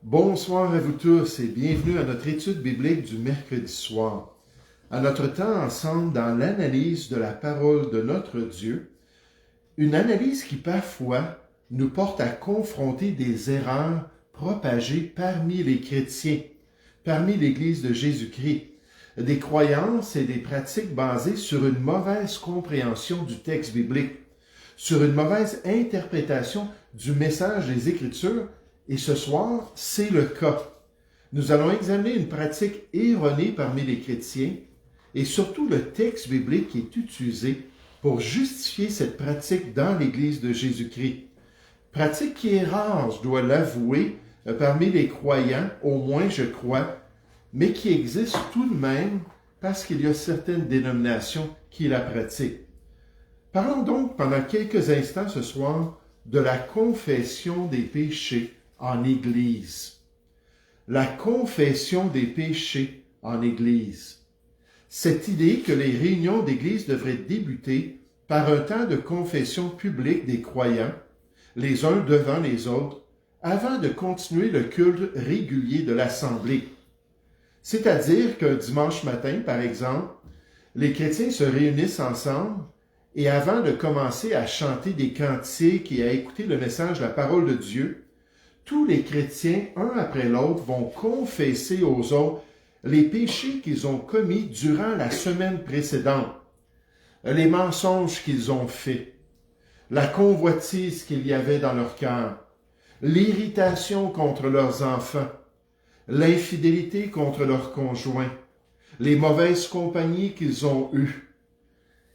Bonsoir à vous tous et bienvenue à notre étude biblique du mercredi soir. À notre temps ensemble dans l'analyse de la parole de notre Dieu, une analyse qui parfois nous porte à confronter des erreurs propagées parmi les chrétiens, parmi l'Église de Jésus-Christ, des croyances et des pratiques basées sur une mauvaise compréhension du texte biblique, sur une mauvaise interprétation du message des Écritures. Et ce soir, c'est le cas. Nous allons examiner une pratique erronée parmi les chrétiens et surtout le texte biblique qui est utilisé pour justifier cette pratique dans l'Église de Jésus-Christ. Pratique qui est rare, je dois l'avouer, parmi les croyants, au moins je crois, mais qui existe tout de même parce qu'il y a certaines dénominations qui la pratiquent. Parlons donc pendant quelques instants ce soir de la confession des péchés en Église. La confession des péchés en Église. Cette idée que les réunions d'Église devraient débuter par un temps de confession publique des croyants, les uns devant les autres, avant de continuer le culte régulier de l'Assemblée. C'est-à-dire qu'un dimanche matin, par exemple, les chrétiens se réunissent ensemble et avant de commencer à chanter des cantiques et à écouter le message de la parole de Dieu, tous les chrétiens, un après l'autre, vont confesser aux autres les péchés qu'ils ont commis durant la semaine précédente, les mensonges qu'ils ont faits, la convoitise qu'il y avait dans leur cœur, l'irritation contre leurs enfants, l'infidélité contre leurs conjoints, les mauvaises compagnies qu'ils ont eues.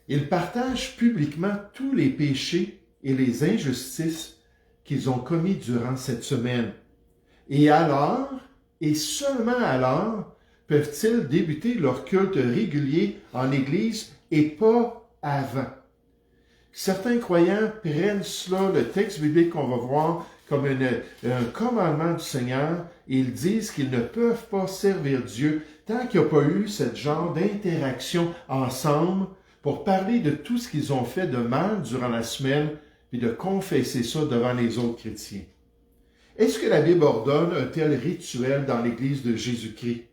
Ils partagent publiquement tous les péchés et les injustices qu'ils ont commis durant cette semaine. Et alors, et seulement alors, peuvent-ils débuter leur culte régulier en Église et pas avant. Certains croyants prennent cela, le texte biblique qu'on va voir, comme un commandement du Seigneur, et ils disent qu'ils ne peuvent pas servir Dieu tant qu'il n'y a pas eu ce genre d'interaction ensemble pour parler de tout ce qu'ils ont fait de mal durant la semaine, puis de confesser ça devant les autres chrétiens. Est-ce que la Bible ordonne un tel rituel dans l'Église de Jésus-Christ?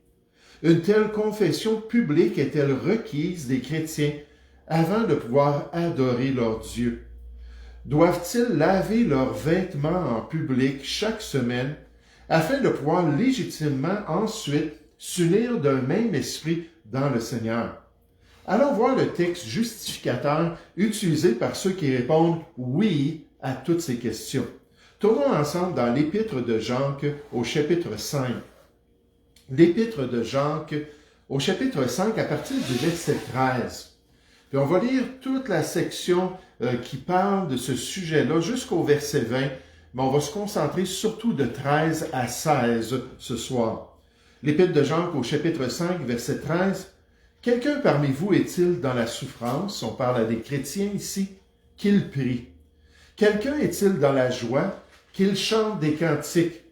Une telle confession publique est-elle requise des chrétiens avant de pouvoir adorer leur Dieu? Doivent-ils laver leurs vêtements en public chaque semaine afin de pouvoir légitimement ensuite s'unir d'un même esprit dans le Seigneur? Allons voir le texte justificateur utilisé par ceux qui répondent « oui » à toutes ces questions. Tournons ensemble dans l'Épître de Jacques au chapitre 5. L'Épître de Jacques au chapitre 5 à partir du verset 13. Puis on va lire toute la section qui parle de ce sujet-là jusqu'au verset 20, mais on va se concentrer surtout de 13 à 16 ce soir. L'Épître de Jacques au chapitre 5, verset 13. Quelqu'un parmi vous est-il dans la souffrance, on parle à des chrétiens ici, qu'il prie. Quelqu'un est-il dans la joie, qu'il chante des cantiques.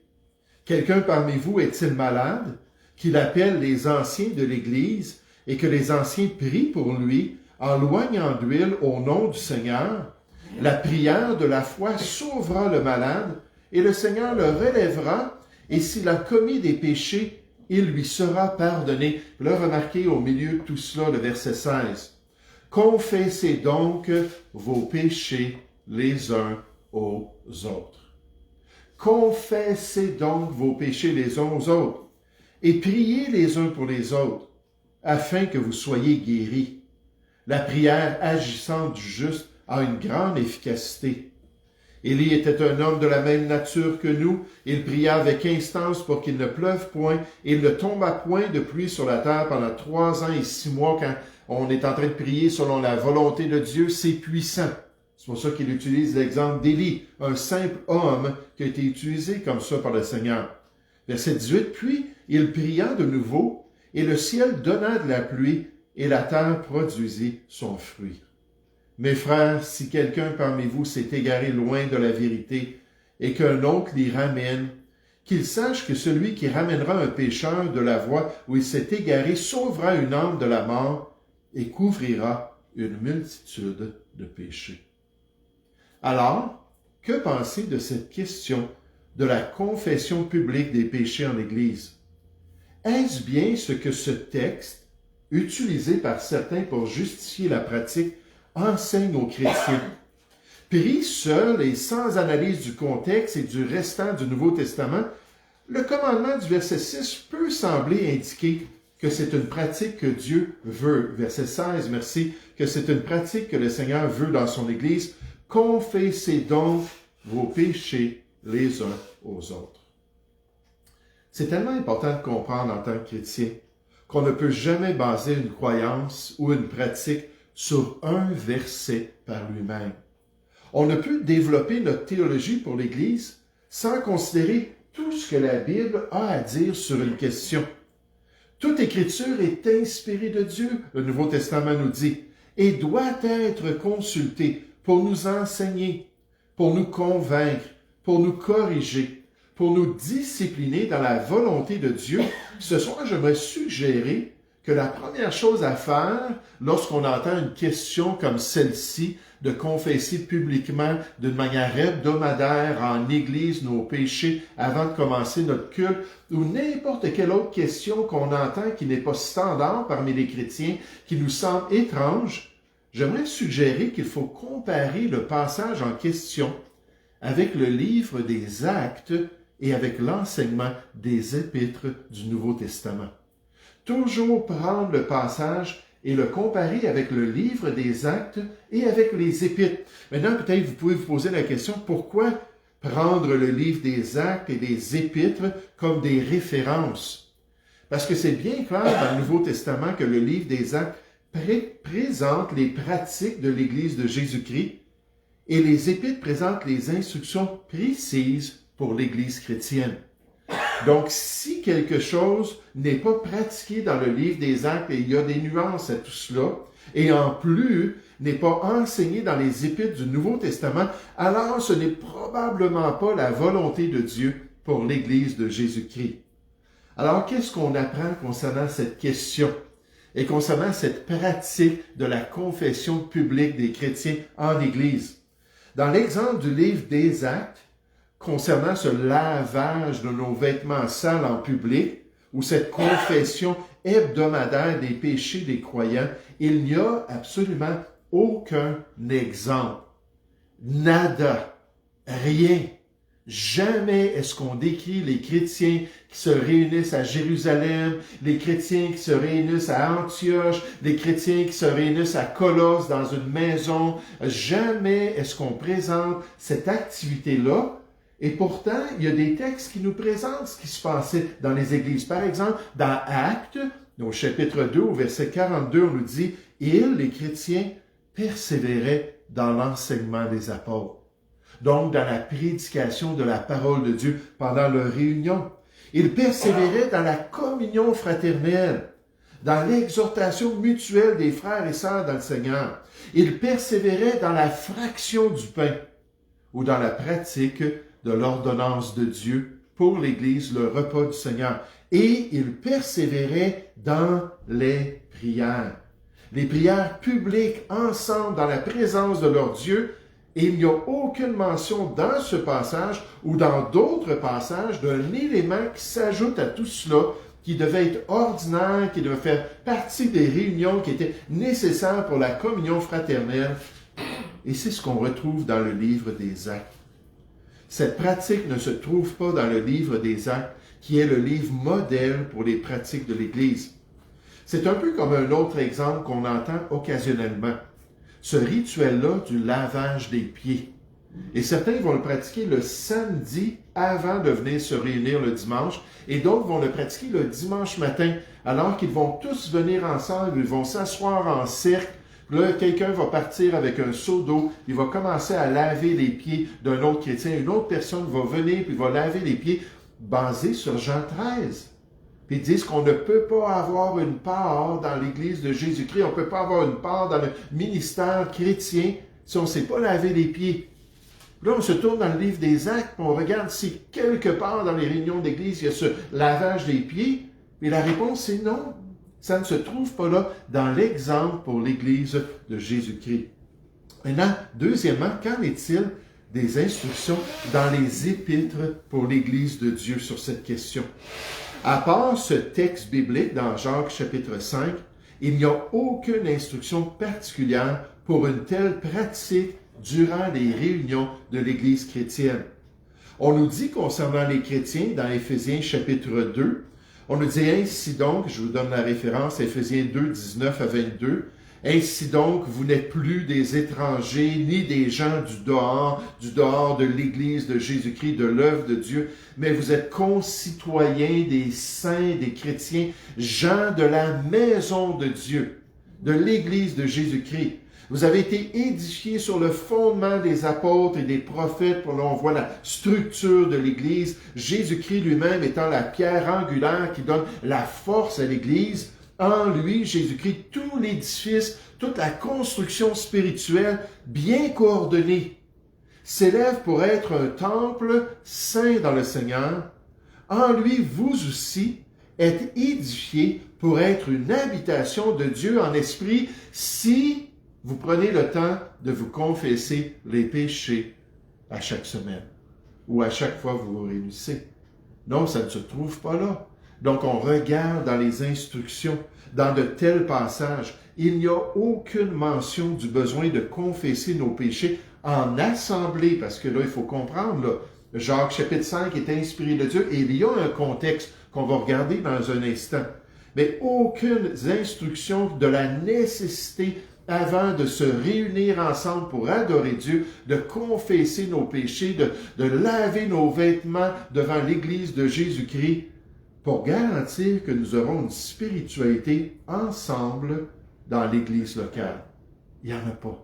Quelqu'un parmi vous est-il malade, qu'il appelle les anciens de l'Église et que les anciens prient pour lui en loignant d'huile au nom du Seigneur. La prière de la foi sauvera le malade et le Seigneur le relèvera et s'il a commis des péchés, il lui sera pardonné. Là, remarquez au milieu de tout cela le verset 16. Confessez donc vos péchés les uns aux autres. Confessez donc vos péchés les uns aux autres et priez les uns pour les autres afin que vous soyez guéris. La prière agissante du juste a une grande efficacité. Élie était un homme de la même nature que nous. Il pria avec instance pour qu'il ne pleuve point. Il ne tomba point de pluie sur la terre pendant 3 ans et 6 mois quand on est en train de prier selon la volonté de Dieu. C'est puissant. C'est pour ça qu'il utilise l'exemple d'Élie, un simple homme qui a été utilisé comme ça par le Seigneur. Verset 18, puis il pria de nouveau et le ciel donna de la pluie et la terre produisit son fruit. Mes frères, si quelqu'un parmi vous s'est égaré loin de la vérité et qu'un autre l'y ramène, qu'il sache que celui qui ramènera un pécheur de la voie où il s'est égaré sauvera une âme de la mort et couvrira une multitude de péchés. Alors, que penser de cette question de la confession publique des péchés en Église. Est-ce bien ce que ce texte, utilisé par certains pour justifier la pratique, enseigne aux chrétiens? Pris seul et sans analyse du contexte et du restant du Nouveau Testament, le commandement du verset 6 peut sembler indiquer que c'est une pratique que Dieu veut. Verset 16, merci, que c'est une pratique que le Seigneur veut dans son Église. Confessez donc vos péchés les uns aux autres. C'est tellement important de comprendre en tant que chrétien qu'on ne peut jamais baser une croyance ou une pratique sur un verset par lui-même. On ne peut développer notre théologie pour l'Église sans considérer tout ce que la Bible a à dire sur une question. Toute Écriture est inspirée de Dieu, le Nouveau Testament nous dit, et doit être consultée pour nous enseigner, pour nous convaincre, pour nous corriger, pour nous discipliner dans la volonté de Dieu. Ce soir, j'aimerais suggérer que la première chose à faire lorsqu'on entend une question comme celle-ci, de confesser publiquement d'une manière hebdomadaire en Église nos péchés avant de commencer notre culte, ou n'importe quelle autre question qu'on entend qui n'est pas standard parmi les chrétiens, qui nous semble étrange, j'aimerais suggérer qu'il faut comparer le passage en question avec le livre des Actes et avec l'enseignement des épîtres du Nouveau Testament. Toujours prendre le passage et le comparer avec le livre des Actes et avec les Épîtres. Maintenant, peut-être vous pouvez vous poser la question, pourquoi prendre le livre des Actes et des Épîtres comme des références? Parce que c'est bien clair dans le Nouveau Testament que le livre des Actes présente les pratiques de l'Église de Jésus-Christ et les Épîtres présentent les instructions précises pour l'Église chrétienne. Donc, si quelque chose n'est pas pratiqué dans le livre des Actes, et il y a des nuances à tout cela, et en plus n'est pas enseigné dans les épîtres du Nouveau Testament, alors ce n'est probablement pas la volonté de Dieu pour l'Église de Jésus-Christ. Alors, qu'est-ce qu'on apprend concernant cette question et concernant cette pratique de la confession publique des chrétiens en Église? Dans l'exemple du livre des Actes, concernant ce lavage de nos vêtements sales en public, ou cette confession hebdomadaire des péchés des croyants, il n'y a absolument aucun exemple. Nada. Rien. Jamais est-ce qu'on décrit les chrétiens qui se réunissent à Jérusalem, les chrétiens qui se réunissent à Antioche, les chrétiens qui se réunissent à Colosse dans une maison. Jamais est-ce qu'on présente cette activité-là. Et pourtant, il y a des textes qui nous présentent ce qui se passait dans les églises. Par exemple, dans Actes, au chapitre 2, au verset 42, on nous dit « Ils, les chrétiens, persévéraient dans l'enseignement des apôtres. » Donc, dans la prédication de la parole de Dieu pendant leur réunion. Ils persévéraient dans la communion fraternelle, dans l'exhortation mutuelle des frères et sœurs dans le Seigneur. Ils persévéraient dans la fraction du pain ou dans la pratique de l'ordonnance de Dieu pour l'Église, le repas du Seigneur. Et ils persévéraient dans les prières. Les prières publiques ensemble dans la présence de leur Dieu. Et il n'y a aucune mention dans ce passage ou dans d'autres passages d'un élément qui s'ajoute à tout cela, qui devait être ordinaire, qui devait faire partie des réunions qui étaient nécessaires pour la communion fraternelle. Et c'est ce qu'on retrouve dans le livre des Actes. Cette pratique ne se trouve pas dans le livre des Actes, qui est le livre modèle pour les pratiques de l'Église. C'est un peu comme un autre exemple qu'on entend occasionnellement. Ce rituel-là du lavage des pieds. Et certains vont le pratiquer le samedi avant de venir se réunir le dimanche, et d'autres vont le pratiquer le dimanche matin, alors qu'ils vont tous venir ensemble, ils vont s'asseoir en cercle. Là, quelqu'un va partir avec un seau d'eau, il va commencer à laver les pieds d'un autre chrétien. Une autre personne va venir puis va laver les pieds, basé sur Jean 13. Puis ils disent qu'on ne peut pas avoir une part dans l'Église de Jésus-Christ, on ne peut pas avoir une part dans le ministère chrétien si on ne sait pas laver les pieds. Là, on se tourne dans le livre des Actes, puis on regarde si quelque part dans les réunions d'Église, il y a ce lavage des pieds. Et la réponse, c'est non. Ça ne se trouve pas là dans l'exemple pour l'Église de Jésus-Christ. Maintenant, deuxièmement, qu'en est-il des instructions dans les épîtres pour l'Église de Dieu sur cette question. À part ce texte biblique dans Jacques chapitre 5, il n'y a aucune instruction particulière pour une telle pratique durant les réunions de l'Église chrétienne. On nous dit concernant les chrétiens dans Éphésiens chapitre 2, on nous dit ainsi donc, je vous donne la référence, Éphésiens 2, 19 à 22, ainsi donc, vous n'êtes plus des étrangers, ni des gens du dehors de l'Église de Jésus-Christ, de l'œuvre de Dieu, mais vous êtes concitoyens des saints, des chrétiens, gens de la maison de Dieu, de l'Église de Jésus-Christ. Vous avez été édifiés sur le fondement des apôtres et des prophètes, pour là on voit la structure de l'Église, Jésus-Christ lui-même étant la pierre angulaire qui donne la force à l'Église. En lui, Jésus-Christ, tout l'édifice, toute la construction spirituelle bien coordonnée s'élève pour être un temple saint dans le Seigneur. En lui, vous aussi êtes édifiés pour être une habitation de Dieu en esprit si vous prenez le temps de vous confesser les péchés à chaque semaine ou à chaque fois que vous vous réunissez. Non, ça ne se trouve pas là. Donc, on regarde dans les instructions, dans de tels passages, il n'y a aucune mention du besoin de confesser nos péchés en assemblée, parce que là, il faut comprendre, là, Jacques chapitre 5 est inspiré de Dieu et il y a un contexte qu'on va regarder dans un instant. Mais aucune instruction de la nécessité avant de se réunir ensemble pour adorer Dieu, de confesser nos péchés, de laver nos vêtements devant l'Église de Jésus-Christ, pour garantir que nous aurons une spiritualité ensemble dans l'Église locale. Il n'y en a pas.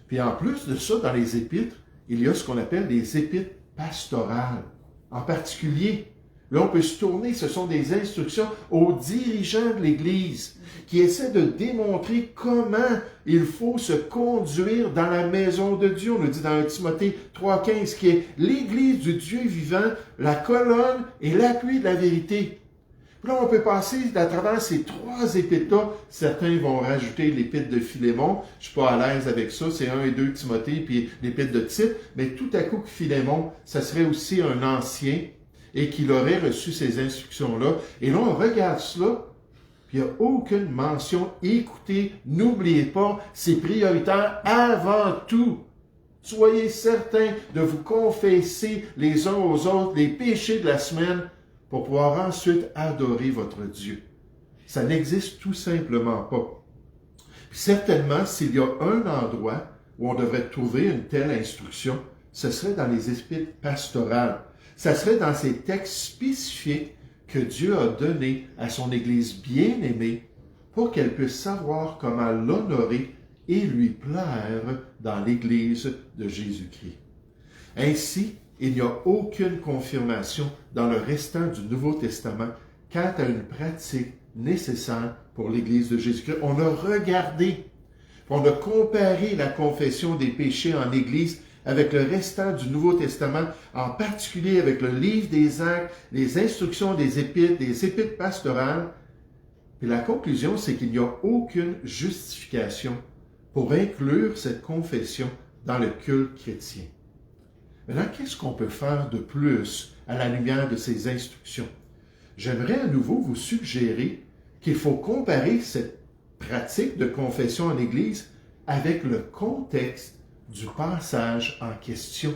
Puis en plus de ça, dans les épîtres, il y a ce qu'on appelle des épîtres pastorales. En particulier, là on peut se tourner, ce sont des instructions aux dirigeants de l'Église qui essaient de démontrer comment il faut se conduire dans la maison de Dieu. On nous dit dans 1 Timothée 3,15 qui est l'Église du Dieu vivant, la colonne et l'appui de la vérité. Puis là, on peut passer à travers ces trois épîtres-là. Certains vont rajouter l'épître de Philémon. Je suis pas à l'aise avec ça. C'est 1 et 2 Timothée, puis l'épître de Tite. Mais tout à coup, Philémon, ça serait aussi un ancien et qu'il aurait reçu ces instructions-là. Et là, on regarde cela, puis il n'y a aucune mention. Écoutez, n'oubliez pas, c'est prioritaire avant tout. Soyez certains de vous confesser les uns aux autres les péchés de la semaine pour pouvoir ensuite adorer votre Dieu. Ça n'existe tout simplement pas. Puis certainement, s'il y a un endroit où on devrait trouver une telle instruction, ce serait dans les épîtres pastorales. Ça serait dans ces textes spécifiques que Dieu a donnés à son Église bien-aimée pour qu'elle puisse savoir comment l'honorer et lui plaire dans l'Église de Jésus-Christ. Ainsi, il n'y a aucune confirmation dans le restant du Nouveau Testament quant à une pratique nécessaire pour l'Église de Jésus-Christ. On a regardé, on a comparé la confession des péchés en Église avec le restant du Nouveau Testament, en particulier avec le livre des Actes, les instructions des épîtres pastorales. Puis la conclusion, c'est qu'il n'y a aucune justification pour inclure cette confession dans le culte chrétien. Maintenant, qu'est-ce qu'on peut faire de plus à la lumière de ces instructions? J'aimerais à nouveau vous suggérer qu'il faut comparer cette pratique de confession en Église avec le contexte du passage en question,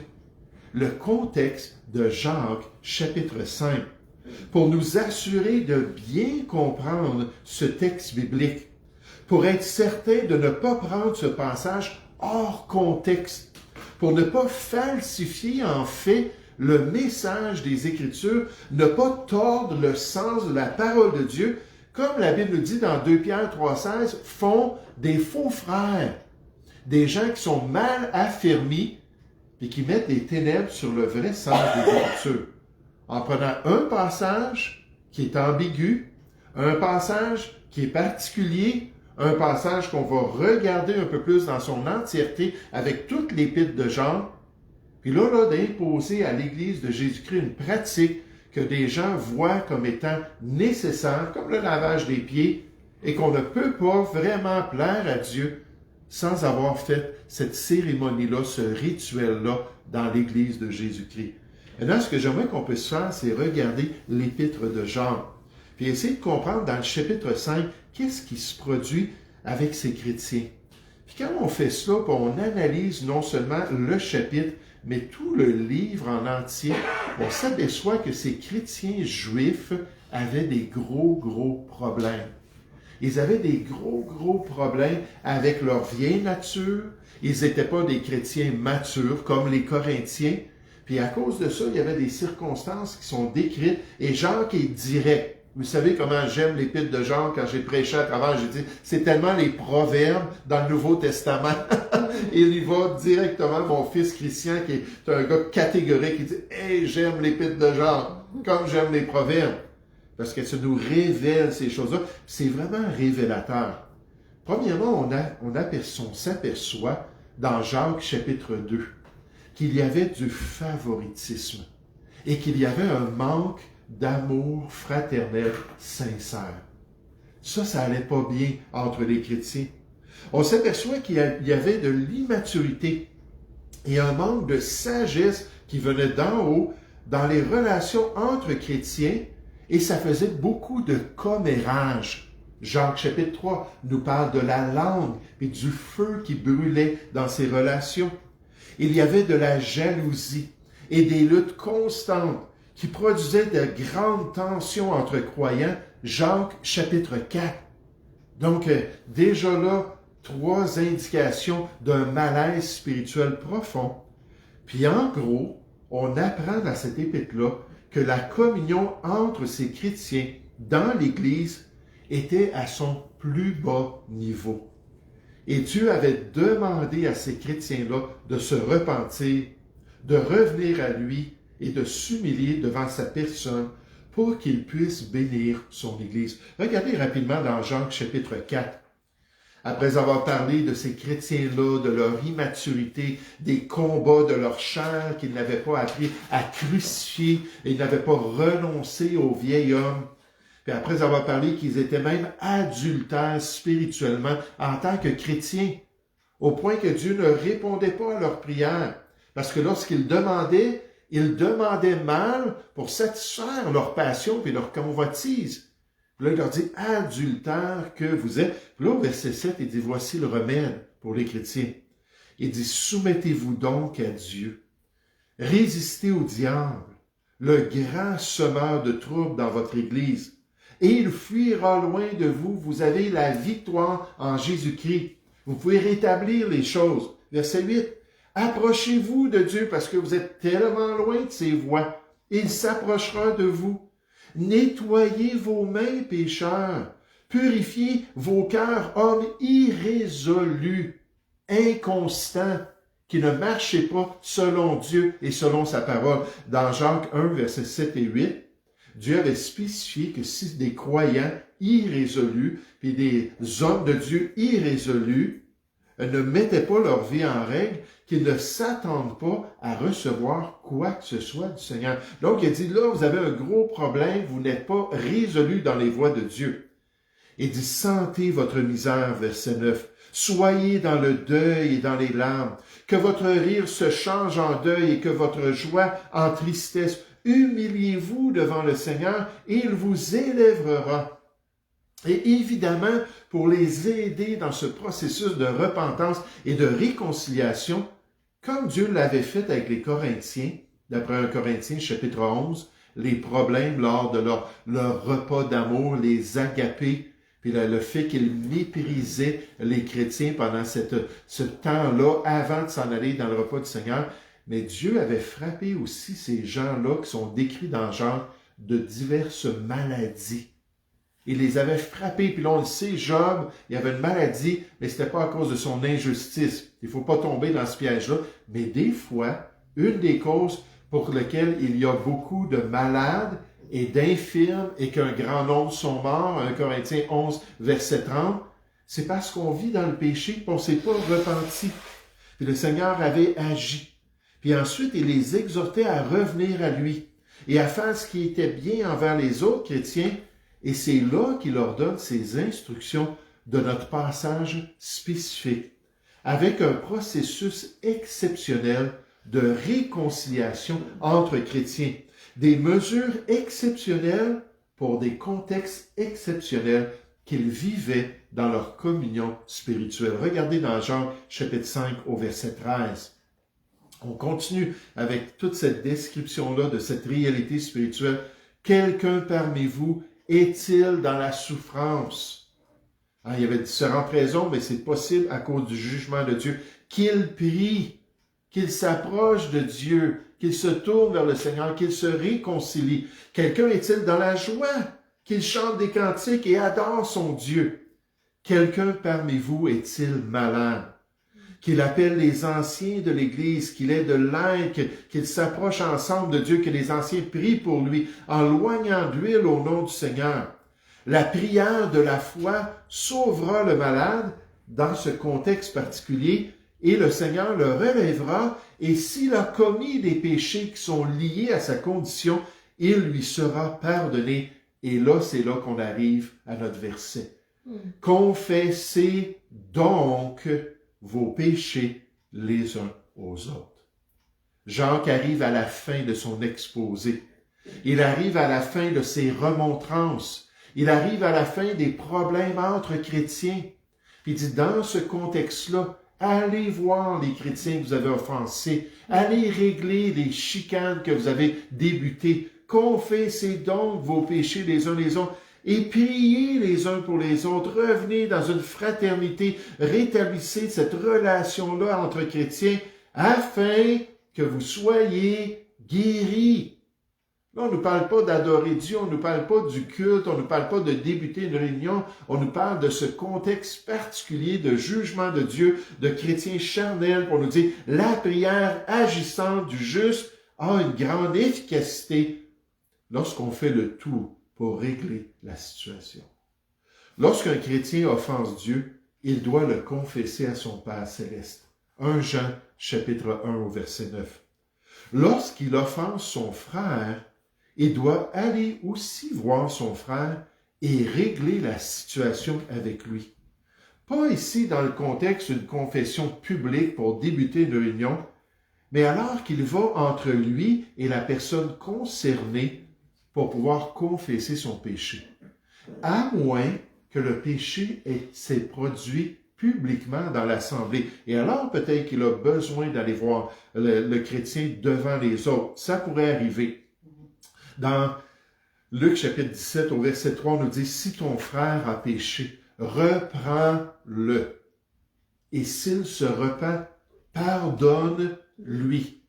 le contexte de Jacques chapitre 5, pour nous assurer de bien comprendre ce texte biblique, pour être certain de ne pas prendre ce passage hors contexte, pour ne pas falsifier en fait le message des Écritures, ne pas tordre le sens de la parole de Dieu, comme la Bible nous dit dans 2 Pierre 3,16, font des faux frères, des gens qui sont mal affermis et qui mettent des ténèbres sur le vrai sens des Écritures. En prenant un passage qui est ambigu, un passage qui est particulier, un passage qu'on va regarder un peu plus dans son entièreté avec toute l'épître de Jean, puis là, d'imposer à l'Église de Jésus-Christ une pratique que des gens voient comme étant nécessaire, comme le lavage des pieds, et qu'on ne peut pas vraiment plaire à Dieu sans avoir fait cette cérémonie-là, ce rituel-là dans l'Église de Jésus-Christ. Maintenant, ce que j'aimerais qu'on puisse faire, c'est regarder l'Épître de Jean, puis essayer de comprendre dans le chapitre 5, qu'est-ce qui se produit avec ces chrétiens. Puis quand on fait cela, puis on analyse non seulement le chapitre, mais tout le livre en entier, on s'aperçoit que ces chrétiens juifs avaient des gros problèmes. Ils avaient des gros problèmes avec leur vieille nature. Ils n'étaient pas des chrétiens matures comme les Corinthiens. Puis à cause de ça, il y avait des circonstances qui sont décrites. Et Jacques est direct. Vous savez comment j'aime l'Épître de Jean quand j'ai prêché à travers, j'ai dit, c'est tellement les proverbes dans le Nouveau Testament. Il y va directement, mon fils Christian, qui est un gars catégorique, il dit, hey, j'aime l'Épître de Jean, comme j'aime les proverbes. Parce que ça nous révèle ces choses-là. C'est vraiment révélateur. Premièrement, on s'aperçoit dans Jacques chapitre 2 qu'il y avait du favoritisme et qu'il y avait un manque d'amour fraternel sincère. Ça allait pas bien entre les chrétiens. On s'aperçoit qu'il y avait de l'immaturité et un manque de sagesse qui venait d'en haut dans les relations entre chrétiens et ça faisait beaucoup de commérage. Jacques chapitre 3 nous parle de la langue et du feu qui brûlait dans ces relations. Il y avait de la jalousie et des luttes constantes qui produisaient de grandes tensions entre croyants. Jacques chapitre 4. Donc, déjà là, 3 indications d'un malaise spirituel profond. Puis en gros, on apprend dans cette épître-là que la communion entre ces chrétiens dans l'Église était à son plus bas niveau. Et Dieu avait demandé à ces chrétiens-là de se repentir, de revenir à lui et de s'humilier devant sa personne pour qu'il puisse bénir son Église. Regardez rapidement dans Jacques chapitre 4. Après avoir parlé de ces chrétiens-là, de leur immaturité, des combats de leur chair qu'ils n'avaient pas appris à crucifier et ils n'avaient pas renoncé au vieil homme, puis après avoir parlé qu'ils étaient même adultères spirituellement en tant que chrétiens, au point que Dieu ne répondait pas à leurs prières, parce que lorsqu'ils demandaient, ils demandaient mal pour satisfaire leur passion et leur convoitise. Puis là, il leur dit, adultères que vous êtes. Puis là, au verset 7, il dit, voici le remède pour les chrétiens. Il dit, soumettez-vous donc à Dieu. Résistez au diable, le grand semeur de troubles dans votre Église. Et il fuira loin de vous. Vous avez la victoire en Jésus-Christ. Vous pouvez rétablir les choses. Verset 8. Approchez-vous de Dieu parce que vous êtes tellement loin de ses voies. Il s'approchera de vous. Nettoyez vos mains, pécheurs. Purifiez vos cœurs, hommes irrésolus, inconstants, qui ne marchez pas selon Dieu et selon sa parole. Dans Jacques 1, versets 7 et 8, Dieu avait spécifié que si des croyants irrésolus, puis des hommes de Dieu irrésolus, ne mettaient pas leur vie en règle, qu'ils ne s'attendent pas à recevoir quoi que ce soit du Seigneur. Donc, il dit, là, vous avez un gros problème, vous n'êtes pas résolus dans les voies de Dieu. Il dit, sentez votre misère, verset 9. Soyez dans le deuil et dans les larmes. Que votre rire se change en deuil et que votre joie en tristesse. Humiliez-vous devant le Seigneur et il vous élèvera. Et évidemment, pour les aider dans ce processus de repentance et de réconciliation, comme Dieu l'avait fait avec les Corinthiens, d'après 1 Corinthiens chapitre 11, les problèmes lors de leur repas d'amour, les agapés, puis le fait qu'ils méprisaient les chrétiens pendant ce temps-là, avant de s'en aller dans le repas du Seigneur. Mais Dieu avait frappé aussi ces gens-là qui sont décrits dans Jean de diverses maladies. Il les avait frappés, puis là on le sait, Job, il avait une maladie, mais c'était pas à cause de son injustice. Il faut pas tomber dans ce piège-là. Mais des fois, une des causes pour lesquelles il y a beaucoup de malades et d'infirmes et qu'un grand nombre sont morts, 1 Corinthiens 11, verset 30, c'est parce qu'on vit dans le péché et qu'on ne s'est pas repenti. Puis le Seigneur avait agi. Puis ensuite, il les exhortait à revenir à lui et à faire ce qui était bien envers les autres chrétiens. Et c'est là qu'il leur donne ces instructions de notre passage spécifique. avec un processus exceptionnel de réconciliation entre chrétiens, des mesures exceptionnelles pour des contextes exceptionnels qu'ils vivaient dans leur communion spirituelle. Regardez dans Jean chapitre 5 au verset 13. On continue avec toute cette description-là de cette réalité spirituelle. Quelqu'un parmi vous est-il dans la souffrance? Il y avait différentes raisons, mais c'est possible à cause du jugement de Dieu. Qu'il prie, qu'il s'approche de Dieu, qu'il se tourne vers le Seigneur, qu'il se réconcilie. Quelqu'un est-il dans la joie, qu'il chante des cantiques et adore son Dieu? Quelqu'un parmi vous est-il malade? Qu'il appelle les anciens de l'Église, qu'il ait de l'aide, qu'il s'approche ensemble de Dieu, que les anciens prient pour lui, en loignant d'huile au nom du Seigneur. La prière de la foi sauvera le malade dans ce contexte particulier et le Seigneur le relèvera et s'il a commis des péchés qui sont liés à sa condition, il lui sera pardonné. Et là, c'est là qu'on arrive à notre verset. Confessez donc vos péchés les uns aux autres. Jacques arrive à la fin de son exposé. Il arrive à la fin de ses remontrances. Il arrive à la fin des problèmes entre chrétiens. Puis il dit, dans ce contexte-là, allez voir les chrétiens que vous avez offensés. Allez régler les chicanes que vous avez débutées. Confessez donc vos péchés les uns les autres. Et priez les uns pour les autres. Revenez dans une fraternité. Rétablissez cette relation-là entre chrétiens afin que vous soyez guéris. Là, on ne nous parle pas d'adorer Dieu, on ne nous parle pas du culte, on ne nous parle pas de débuter une réunion, on nous parle de ce contexte particulier de jugement de Dieu, de chrétiens charnels, pour nous dire la prière agissante du juste a une grande efficacité lorsqu'on fait le tout pour régler la situation. Lorsqu'un chrétien offense Dieu, il doit le confesser à son Père céleste. 1 Jean, chapitre 1, au verset 9. Lorsqu'il offense son frère, il doit aller aussi voir son frère et régler la situation avec lui. Pas ici dans le contexte d'une confession publique pour débuter une réunion, mais alors qu'il va entre lui et la personne concernée pour pouvoir confesser son péché. À moins que le péché s'est produit publiquement dans l'assemblée. Et alors peut-être qu'il a besoin d'aller voir le chrétien devant les autres. Ça pourrait arriver. Dans Luc chapitre 17 au verset 3, on nous dit « Si ton frère a péché, reprends-le. Et s'il se repent, pardonne-lui. »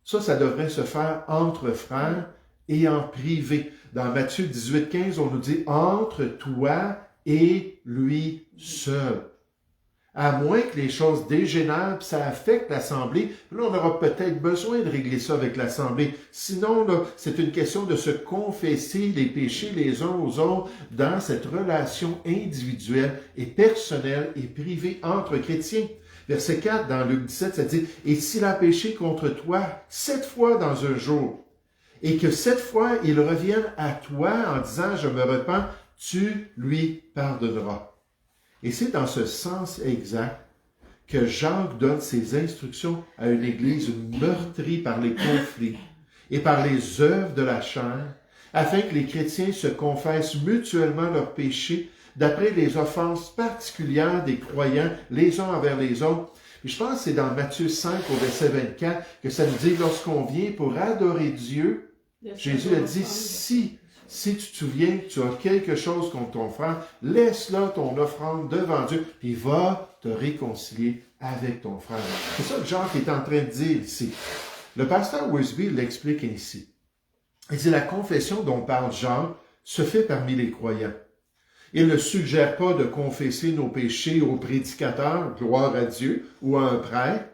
Ça devrait se faire entre frères et en privé. Dans Matthieu 18, 15, on nous dit « Entre toi et lui seul. » À moins que les choses dégénèrent, puis ça affecte l'Assemblée, là, on aura peut-être besoin de régler ça avec l'Assemblée. Sinon, là, c'est une question de se confesser les péchés les uns aux autres dans cette relation individuelle et personnelle et privée entre chrétiens. Verset 4, dans Luc 17, ça dit « Et s'il a péché contre toi 7 fois dans un jour, et que 7 fois il revienne à toi en disant « Je me repens », tu lui pardonneras. » Et c'est dans ce sens exact que Jacques donne ses instructions à une Église meurtrie par les conflits et par les œuvres de la chair, afin que les chrétiens se confessent mutuellement leurs péchés d'après les offenses particulières des croyants les uns envers les autres. Et je pense que c'est dans Matthieu 5 au verset 24 que ça nous dit lorsqu'on vient pour adorer Dieu, Jésus a dit si tu te souviens que tu as quelque chose contre ton frère, laisse là ton offrande devant Dieu, puis va te réconcilier avec ton frère. C'est ça que Jacques est en train de dire ici. Le pasteur Wiersbe l'explique ainsi. Il dit, la confession dont parle Jacques se fait parmi les croyants. Il ne suggère pas de confesser nos péchés au prédicateur, gloire à Dieu, ou à un prêtre.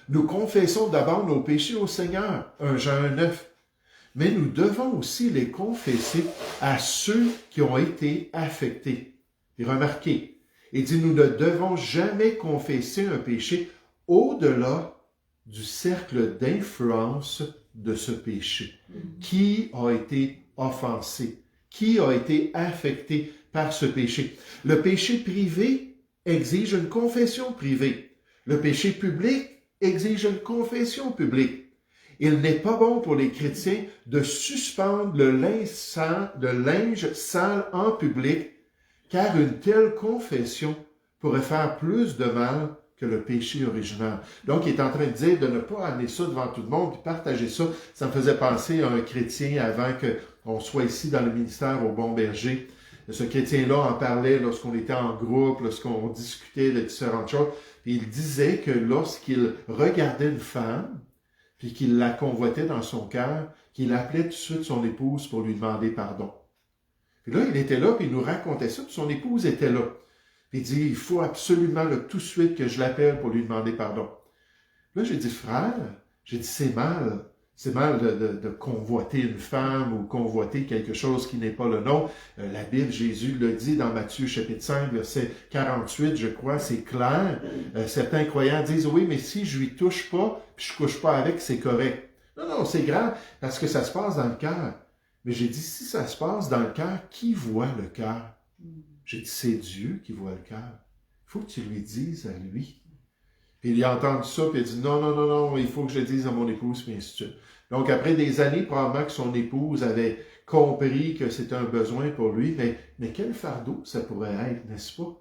Nous confessons d'abord nos péchés au Seigneur, 1 Jean 9. Mais nous devons aussi les confesser à ceux qui ont été affectés. Et remarquez, il dit, nous ne devons jamais confesser un péché au-delà du cercle d'influence de ce péché. Qui a été offensé? Qui a été affecté par ce péché? Le péché privé exige une confession privée. Le péché public exige une confession publique. Il n'est pas bon pour les chrétiens de suspendre le linge sale en public, car une telle confession pourrait faire plus de mal que le péché original. Donc, il est en train de dire de ne pas amener ça devant tout le monde et partager ça. Ça me faisait penser à un chrétien avant qu'on soit ici dans le ministère au Bon Berger. Ce chrétien-là en parlait lorsqu'on était en groupe, lorsqu'on discutait de différentes choses. Puis il disait que lorsqu'il regardait une femme, puis qu'il la convoitait dans son cœur, qu'il appelait tout de suite son épouse pour lui demander pardon. Puis là, il était là, puis il nous racontait ça, puis son épouse était là. Puis il dit, il faut absolument là, tout de suite que je l'appelle pour lui demander pardon. Là, j'ai dit, frère, j'ai dit, c'est mal. C'est mal de convoiter une femme ou convoiter quelque chose qui n'est pas le nom. La Bible, Jésus le dit dans Matthieu chapitre 5, verset 48, je crois, c'est clair. Certains croyants disent, oui, mais si je lui touche pas, puis je couche pas avec, c'est correct. Non, c'est grave, parce que ça se passe dans le cœur. Mais j'ai dit, si ça se passe dans le cœur, qui voit le cœur? J'ai dit, c'est Dieu qui voit le cœur. Il faut que tu lui dises à lui. Puis il a entendu ça, puis il a dit, non, il faut que je le dise à mon épouse, puis ainsi de suite. Donc, après des années, probablement que son épouse avait compris que c'était un besoin pour lui, mais quel fardeau ça pourrait être, n'est-ce pas?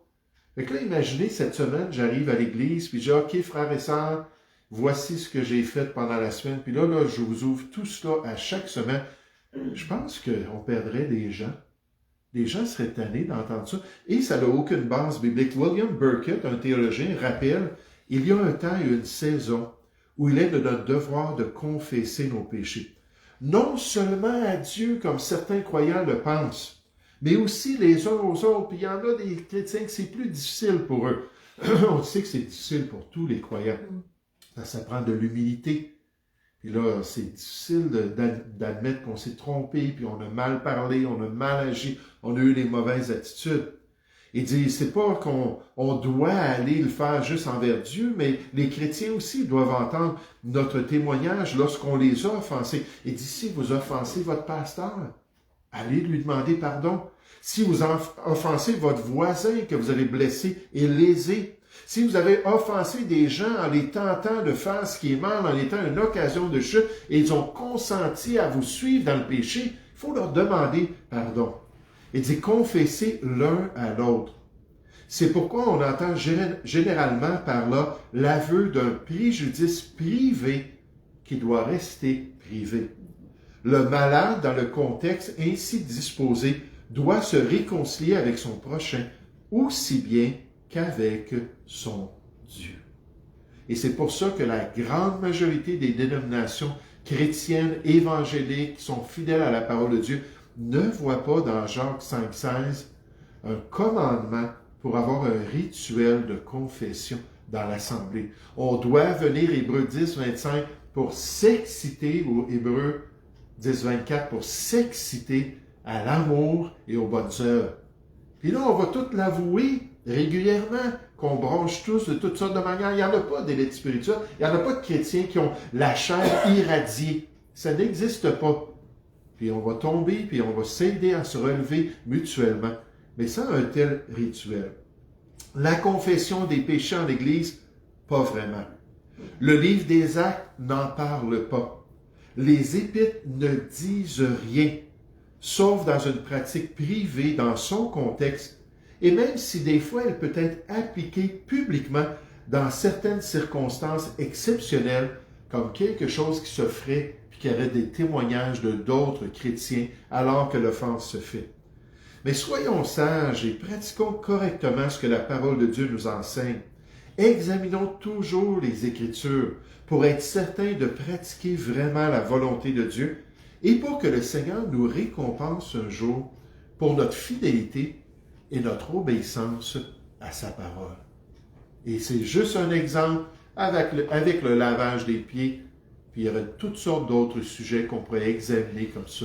Fait que là, imaginez, cette semaine, j'arrive à l'église, puis je dis, OK, frères et sœurs, voici ce que j'ai fait pendant la semaine. Puis là, je vous ouvre tout cela à chaque semaine. Je pense qu'on perdrait des gens. Les gens seraient tannés d'entendre ça. Et ça n'a aucune base biblique. William Burkitt, un théologien, rappelle, il y a un temps et une saison où il est de notre devoir de confesser nos péchés. Non seulement à Dieu, comme certains croyants le pensent, mais aussi les uns aux autres. Puis il y en a des chrétiens que c'est plus difficile pour eux. On sait que c'est difficile pour tous les croyants. Ça prend de l'humilité. Puis là, c'est difficile d'admettre qu'on s'est trompé, puis on a mal parlé, on a mal agi, on a eu les mauvaises attitudes. Il dit, c'est pas qu'on doit aller le faire juste envers Dieu, mais les chrétiens aussi doivent entendre notre témoignage lorsqu'on les a offensés. Il dit, si vous offensez votre pasteur, allez lui demander pardon. Si vous offensez votre voisin que vous avez blessé et lésé, si vous avez offensé des gens en les tentant de faire ce qui est mal, en étant une occasion de chute, et ils ont consenti à vous suivre dans le péché, il faut leur demander pardon. Il dit confesser l'un à l'autre. C'est pourquoi on entend généralement par là l'aveu d'un préjudice privé qui doit rester privé. Le malade, dans le contexte ainsi disposé, doit se réconcilier avec son prochain aussi bien qu'avec son Dieu. Et c'est pour ça que la grande majorité des dénominations chrétiennes évangéliques qui sont fidèles à la parole de Dieu ne voient pas dans Jacques 5,16 un commandement pour avoir un rituel de confession dans l'assemblée. On doit venir, Hébreux 10, 25, pour s'exciter, ou Hébreux 10, 24, pour s'exciter à l'amour et aux bonnes œuvres. Puis là, on va tout l'avouer régulièrement, qu'on bronche tous de toutes sortes de manières. Il n'y en a pas d'élite spirituelle, il n'y en a pas de chrétiens qui ont la chair irradiée. Ça n'existe pas. Puis on va tomber, puis on va s'aider à se relever mutuellement. Mais sans un tel rituel. La confession des péchés en l'Église, pas vraiment. Le livre des Actes n'en parle pas. Les épîtres ne disent rien, sauf dans une pratique privée, dans son contexte, et même si des fois elle peut être appliquée publiquement dans certaines circonstances exceptionnelles, comme quelque chose qui se ferait, puis qu'il y aurait des témoignages de d'autres chrétiens alors que l'offense se fait. Mais soyons sages et pratiquons correctement ce que la parole de Dieu nous enseigne. Examinons toujours les Écritures pour être certains de pratiquer vraiment la volonté de Dieu et pour que le Seigneur nous récompense un jour pour notre fidélité et notre obéissance à sa parole. Et c'est juste un exemple avec le lavage des pieds. Puis il y aurait toutes sortes d'autres sujets qu'on pourrait examiner comme ça,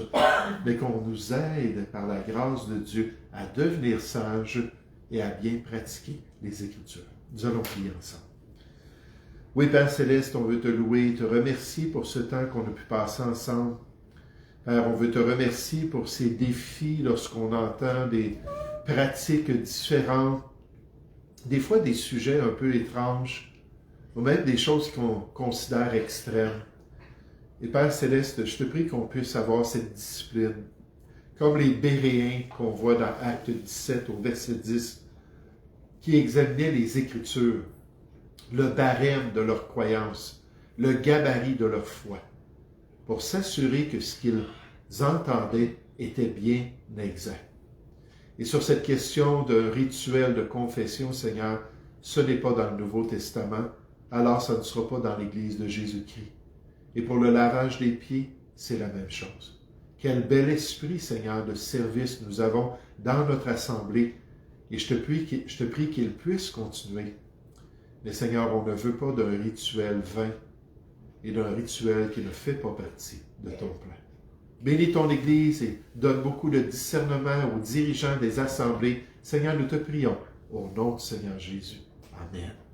mais qu'on nous aide par la grâce de Dieu à devenir sages et à bien pratiquer les Écritures. Nous allons prier ensemble. Oui, Père Céleste, on veut te louer et te remercier pour ce temps qu'on a pu passer ensemble. Père, on veut te remercier pour ces défis lorsqu'on entend des pratiques différentes, des fois des sujets un peu étranges. ou même des choses qu'on considère extrêmes. Et Père Céleste, je te prie qu'on puisse avoir cette discipline, comme les Béréens qu'on voit dans Acte 17 au verset 10, qui examinaient les Écritures, le barème de leur croyance, le gabarit de leur foi, pour s'assurer que ce qu'ils entendaient était bien exact. Et sur cette question de rituel de confession, Seigneur, ce n'est pas dans le Nouveau Testament, alors ça ne sera pas dans l'Église de Jésus-Christ. Et pour le lavage des pieds, c'est la même chose. Quel bel esprit, Seigneur, de service nous avons dans notre assemblée. Et je te prie qu'il puisse continuer. Mais Seigneur, on ne veut pas d'un rituel vain et d'un rituel qui ne fait pas partie de ton plan. Bénis ton Église et donne beaucoup de discernement aux dirigeants des assemblées. Seigneur, nous te prions au nom du Seigneur Jésus. Amen.